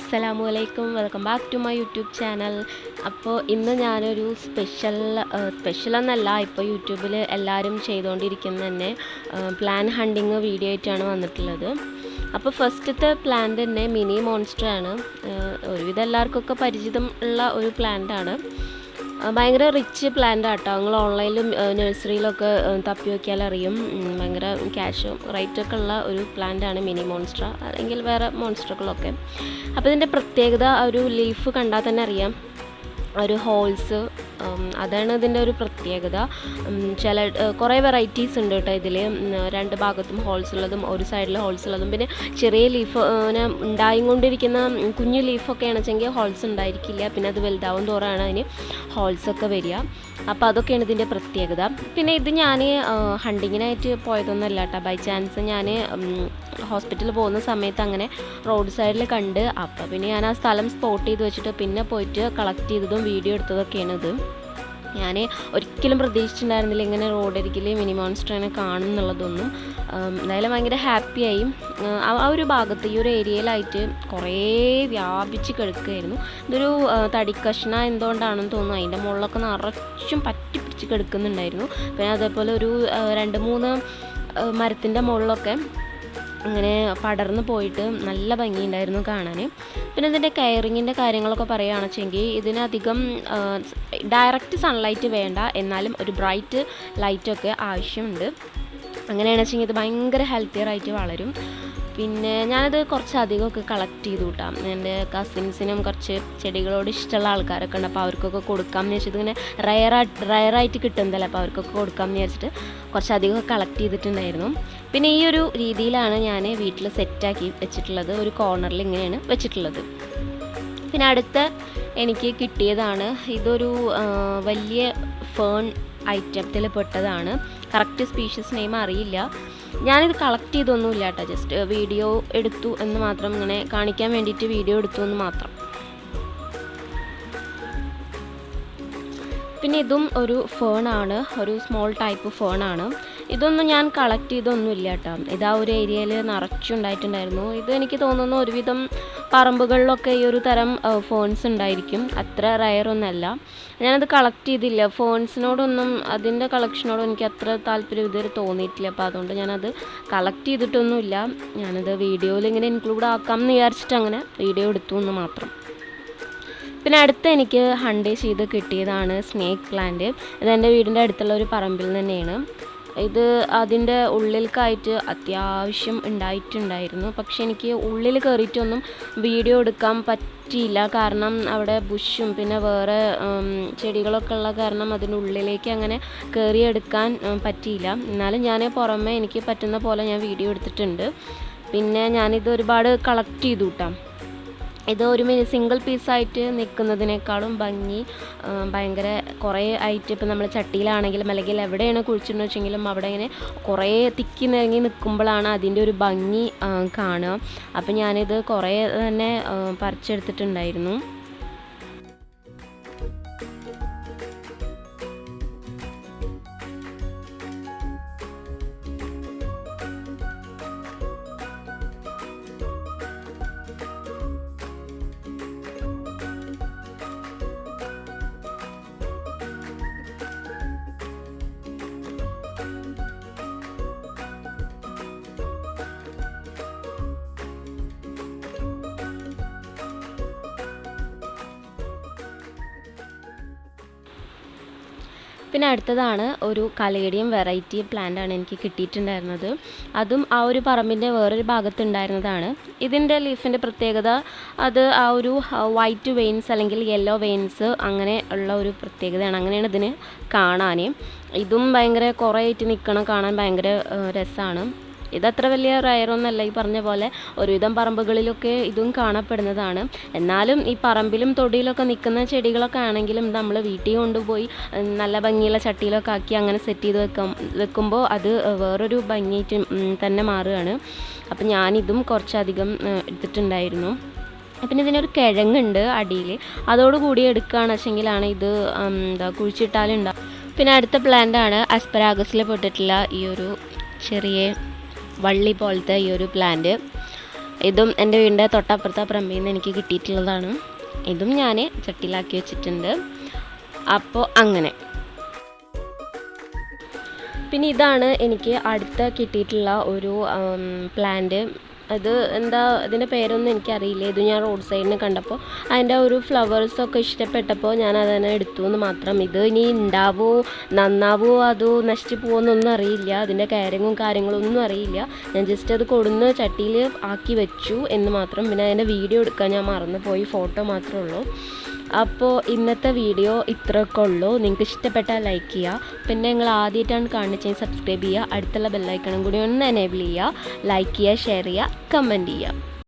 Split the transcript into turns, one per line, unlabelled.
Assalamualaikum, welcome back to my YouTube channel. അപ്പോൾ ഇന്ന് ഞാനൊരു സ്പെഷ്യൽ എന്നല്ല, ഇപ്പോൾ യൂട്യൂബിൽ എല്ലാവരും ചെയ്തുകൊണ്ടിരിക്കുന്ന തന്നെ പ്ലാൻ ഹണ്ടിങ് വീഡിയോ ആയിട്ടാണ് വന്നിട്ടുള്ളത്. അപ്പോൾ ഫസ്റ്റത്തെ പ്ലാന്റ് തന്നെ മിനി മോൺസ്റ്റർ ആണ്. ഒരുവിധം എല്ലാവർക്കൊക്കെ പരിചിതം ഉള്ള ഒരു പ്ലാന്റാണ്. ഭയങ്കര റിച്ച് പ്ലാന്റ് ആട്ടോ. നിങ്ങൾ ഓൺലൈനിലും നഴ്സറിയിലൊക്കെ തപ്പി നോക്കിയാൽ അറിയും. ഭയങ്കര ക്യാഷ് റേറ്റൊക്കെ ഉള്ള ഒരു പ്ലാന്റാണ് മിനി മോൺസ്റ്റർ, അല്ലെങ്കിൽ വേറെ മോൺസ്റ്ററുകളൊക്കെ. അപ്പോൾ ഇതിൻ്റെ പ്രത്യേകത ഒരു ലീഫ് കണ്ടാൽ തന്നെ അറിയാം, ഒരു ഹോൾസ്, അതാണ് ഇതിൻ്റെ ഒരു പ്രത്യേകത. കുറേ വെറൈറ്റീസ് ഉണ്ട് കേട്ടോ ഇതിൽ. രണ്ട് ഭാഗത്തും ഹോൾസ് ഉള്ളതും ഒരു സൈഡിൽ ഹോൾസ് ഉള്ളതും, പിന്നെ ചെറിയ ലീഫ് ഉണ്ടായിക്കൊണ്ടിരിക്കുന്ന കുഞ്ഞു ലീഫൊക്കെ ആണെച്ചെങ്കിൽ ഹോൾസ് ഉണ്ടായിരിക്കില്ല. പിന്നെ അത് വലുതാവും തോറാണ് അതിന് ഹോൾസൊക്കെ വരിക. അപ്പോൾ അതൊക്കെയാണ് ഇതിൻ്റെ പ്രത്യേകത. പിന്നെ ഇത് ഞാൻ ഹണ്ടിങ്ങിനായിട്ട് പോയതൊന്നുമല്ല കേട്ടോ. ബൈ ചാൻസ് ഞാൻ ഹോസ്പിറ്റലിൽ പോകുന്ന സമയത്ത് അങ്ങനെ റോഡ് സൈഡിൽ കണ്ട്, അപ്പോൾ പിന്നെ ഞാൻ ആ സ്ഥലം സ്പോട്ട് ചെയ്ത് വെച്ചിട്ട് പിന്നെ പോയിട്ട് കളക്ട് ചെയ്തതും വീഡിയോ എടുത്തതൊക്കെയാണ് ഇത്. ഞാൻ ഒരിക്കലും പ്രതീക്ഷിച്ചിട്ടുണ്ടായിരുന്നില്ല ഇങ്ങനെ റോഡരികിൽ മിനി മോൺസ്റ്ററിനെ കാണും എന്നുള്ളതൊന്നും. എന്തായാലും ഭയങ്കര ഹാപ്പിയായി. ആ ഒരു ഭാഗത്ത് ഈ ഒരു ഏരിയയിലായിട്ട് കുറേ വ്യാപിച്ച് കിടക്കുകയായിരുന്നു. ഇതൊരു തടിക്കഷ്ണ എന്തുകൊണ്ടാണെന്ന് തോന്നുന്നു, അതിൻ്റെ മുകളിലൊക്കെ നിറച്ചും പറ്റി പിടിച്ച് കിടക്കുന്നുണ്ടായിരുന്നു. പിന്നെ അതേപോലെ ഒരു 2-3 മരത്തിൻ്റെ മുകളിലൊക്കെ അങ്ങനെ പടർന്നു പോയിട്ട് നല്ല ഭംഗിയുണ്ടായിരുന്നു കാണാൻ. പിന്നെ ഇതിൻ്റെ കെയറിങ്ങിൻ്റെ കാര്യങ്ങളൊക്കെ പറയുകയാണെന്നുവെച്ചെങ്കിൽ ഇതിനധികം ഡയറക്റ്റ് സൺലൈറ്റ് വേണ്ട, എന്നാലും ഒരു ബ്രൈറ്റ് ലൈറ്റൊക്കെ ആവശ്യമുണ്ട്. അങ്ങനെയാണെന്നുവെച്ചെങ്കിൽ ഇത് ഭയങ്കര ഹെൽത്തിയറായിട്ട് വളരും. പിന്നെ ഞാനത് കുറച്ചധികമൊക്കെ കളക്ട് ചെയ്തു കൂട്ടാം. എൻ്റെ കസിൻസിനും കുറച്ച് ചെടികളോട് ഇഷ്ടമുള്ള ആൾക്കാരൊക്കെ ഉണ്ട്, അപ്പോൾ അവർക്കൊക്കെ കൊടുക്കാമെന്ന് വെച്ചിട്ട് ഇങ്ങനെ റയറായിട്ട് കിട്ടുന്നതല്ല, അപ്പോൾ അവർക്കൊക്കെ കൊടുക്കാമെന്ന് വിചാരിച്ചിട്ട് കുറച്ചധികമൊക്കെ കളക്ട് ചെയ്തിട്ടുണ്ടായിരുന്നു. പിന്നെ ഈ ഒരു രീതിയിലാണ് ഞാൻ വീട്ടിൽ സെറ്റാക്കി വെച്ചിട്ടുള്ളത്. ഒരു കോർണറിൽ ഇങ്ങനെയാണ് വെച്ചിട്ടുള്ളത്. പിന്നെ അടുത്ത എനിക്ക് കിട്ടിയതാണ്, ഇതൊരു വലിയ ഫേൺ ഐറ്റത്തിൽ പെട്ടതാണ്. കറക്റ്റ് സ്പീഷീസ് നെയിം അറിയില്ല. ഞാനിത് കളക്ട് ചെയ്തൊന്നുമില്ല കേട്ടോ, ജസ്റ്റ് വീഡിയോ എടുത്തു എന്ന് മാത്രം, ഇങ്ങനെ കാണിക്കാൻ വേണ്ടിയിട്ട് വീഡിയോ എടുത്തു എന്ന് മാത്രം. പിന്നെ ഇതും ഒരു ഫേണാണ്, ഒരു സ്മോൾ ടൈപ്പ് ഫേണാണ്. ഇതൊന്നും ഞാൻ കളക്ട് ചെയ്തൊന്നുമില്ല കേട്ടോ. ഇതാ ഒരു ഏരിയയിൽ നിറച്ചുണ്ടായിട്ടുണ്ടായിരുന്നു. ഇത് എനിക്ക് തോന്നുന്നു ഒരുവിധം പറമ്പുകളിലൊക്കെ ഈ ഒരു തരം ഫേൺസ് ഉണ്ടായിരിക്കും, അത്ര റയറൊന്നല്ല. ഞാനത് കളക്ട് ചെയ്തില്ല. ഫേൺസിനോടൊന്നും അതിൻ്റെ കളക്ഷനോടും എനിക്ക് അത്ര താല്പര്യം ഇതുവരെ തോന്നിയിട്ടില്ല. അപ്പോൾ അതുകൊണ്ട് ഞാനത് കളക്ട് ചെയ്തിട്ടൊന്നുമില്ല. ഞാനത് വീഡിയോയിൽ ഇങ്ങനെ ഇൻക്ലൂഡ് ആക്കാം എന്ന് വിചാരിച്ചിട്ട് അങ്ങനെ വീഡിയോ എടുത്തു എന്ന് മാത്രം. പിന്നെ അടുത്ത് എനിക്ക് ഹണ്ട് ചെയ്ത് കിട്ടിയതാണ് സ്നേക്ക് പ്ലാന്റ്. ഇതെൻ്റെ വീടിൻ്റെ അടുത്തുള്ള ഒരു പറമ്പിൽ തന്നെയാണ്. ഇത് അതിൻ്റെ ഉള്ളിലേക്കായിട്ട് അത്യാവശ്യം ഉണ്ടായിട്ടുണ്ടായിരുന്നു. പക്ഷെ എനിക്ക് ഉള്ളിൽ കയറിയിട്ടൊന്നും വീഡിയോ എടുക്കാൻ പറ്റിയില്ല, കാരണം അവിടെ ബുഷും പിന്നെ വേറെ ചെടികളൊക്കെ ഉള്ള കാരണം അതിൻ്റെ ഉള്ളിലേക്ക് അങ്ങനെ കയറിയെടുക്കാൻ പറ്റിയില്ല. എന്നാലും ഞാൻ പുറമെ എനിക്ക് പറ്റുന്ന പോലെ ഞാൻ വീഡിയോ എടുത്തിട്ടുണ്ട്. പിന്നെ ഞാനിത് ഒരുപാട് കളക്ട് ചെയ്തു കൂട്ടാം. ഇത് ഒരു സിംഗിൾ പീസായിട്ട് നിൽക്കുന്നതിനേക്കാളും ഭംഗി ഭയങ്കര കുറേ ആയിട്ട്, ഇപ്പം നമ്മൾ ചട്ടിയിലാണെങ്കിലും അല്ലെങ്കിൽ എവിടെയാണ് കുഴിച്ചിട്ടുണ്ടെന്ന് വെച്ചെങ്കിലും അവിടെ ഇങ്ങനെ കുറേ തിക്കി നിറങ്ങി നിൽക്കുമ്പോഴാണ് അതിൻ്റെ ഒരു ഭംഗി കാണുക. അപ്പം ഞാനിത് കുറേ തന്നെ പറിച്ചെടുത്തിട്ടുണ്ടായിരുന്നു. പിന്നെ അടുത്തതാണ് ഒരു കലേഡിയം വെറൈറ്റി പ്ലാന്റാണ് എനിക്ക് കിട്ടിയിട്ടുണ്ടായിരുന്നത്. അതും ആ ഒരു പറമ്പിൻ്റെ വേറൊരു ഭാഗത്തുണ്ടായിരുന്നതാണ്. ഇതിൻ്റെ ലീഫിൻ്റെ പ്രത്യേകത അത് ആ ഒരു വൈറ്റ് വെയിൻസ് അല്ലെങ്കിൽ യെല്ലോ വെയിൻസ് അങ്ങനെ ഉള്ള ഒരു പ്രത്യേകതയാണ്. അങ്ങനെയാണ് ഇതിന് കാണാൻ. ഇതും ഭയങ്കര കുറേ ആയിട്ട് നിൽക്കണം, കാണാൻ ഭയങ്കര രസമാണ്. ഇതത്ര വലിയ റയറൊന്നല്ല. ഈ പറഞ്ഞ പോലെ ഒരുവിധം പറമ്പുകളിലൊക്കെ ഇതും കാണപ്പെടുന്നതാണ്. എന്നാലും ഈ പറമ്പിലും തൊടിയിലൊക്കെ നിൽക്കുന്ന ചെടികളൊക്കെ ആണെങ്കിലും നമ്മൾ വീട്ടിൽ കൊണ്ടുപോയി നല്ല ഭംഗിയുള്ള ചട്ടിയിലൊക്കെ ആക്കി അങ്ങനെ സെറ്റ് ചെയ്ത് വെക്കുമ്പോൾ അത് വേറൊരു ഭംഗിയായിട്ട് തന്നെ മാറുകയാണ്. അപ്പം ഞാനിതും കുറച്ചധികം എടുത്തിട്ടുണ്ടായിരുന്നു. പിന്നെ ഇതിനൊരു കിഴങ്ങുണ്ട് അടിയിൽ, അതോടുകൂടി എടുക്കുകയാണെന്ന് വെച്ചെങ്കിലാണ് ഇത് കുഴിച്ചിട്ടാലുണ്ടാവും. പിന്നെ അടുത്ത പ്ലാന്റാണ് അസ്പരാഗസിൽ പെട്ടിട്ടുള്ള ഈ ഒരു ചെറിയ വള്ളി പോലത്തെ ഈ ഒരു പ്ലാന്റ്. ഇതും എൻ്റെ വീടിൻ്റെ തൊട്ടപ്പുറത്തെ പറമ്പിൽ നിന്ന് എനിക്ക് കിട്ടിയിട്ടുള്ളതാണ്. ഇതും ഞാൻ ചട്ടിയിലാക്കി വെച്ചിട്ടുണ്ട്. അപ്പോൾ അങ്ങനെ പിന്നെ ഇതാണ് എനിക്ക് അടുത്ത കിട്ടിയിട്ടുള്ള ഒരു പ്ലാന്റ്. അത് എന്താ ഇതിൻ്റെ പേരൊന്നും എനിക്കറിയില്ല. ഇത് ഞാൻ റോഡ് സൈഡിന് കണ്ടപ്പോൾ അതിൻ്റെ ഒരു ഫ്ലവേഴ്സൊക്കെ ഇഷ്ടപ്പെട്ടപ്പോൾ ഞാൻ അതന്നെ എടുത്തു എന്ന് മാത്രം. ഇത് ഇനി ഉണ്ടാവോ നന്നാവോ അതോ നശിച്ചു പോകുമെന്നൊന്നും അറിയില്ല. അതിൻ്റെ കെയറിങ്ങും കാര്യങ്ങളൊന്നും അറിയില്ല. ഞാൻ ജസ്റ്റ് അത് കൊടുന്ന് ചട്ടിയിൽ ആക്കി വെച്ചു എന്ന് മാത്രം. പിന്നെ അതിൻ്റെ വീഡിയോ എടുക്കാൻ ഞാൻ മറന്നുപോയി, ഫോട്ടോ മാത്രമേ ഉള്ളൂ. അപ്പോൾ ഇന്നത്തെ വീഡിയോ ഇത്രയൊക്കെ ഉള്ളൂ. നിങ്ങൾക്ക് ഇഷ്ടപ്പെട്ടാൽ ലൈക്ക് ചെയ്യുക. പിന്നെ നിങ്ങൾ ആദ്യമായിട്ടാണ് കാണിച്ചെങ്കിൽ സബ്സ്ക്രൈബ് ചെയ്യുക. അടുത്തുള്ള ബെല്ലൈക്കണും കൂടി ഒന്ന് എനേബിൾ ചെയ്യുക. ലൈക്ക് ചെയ്യുക, ഷെയർ ചെയ്യുക, കമൻറ്റ് ചെയ്യുക.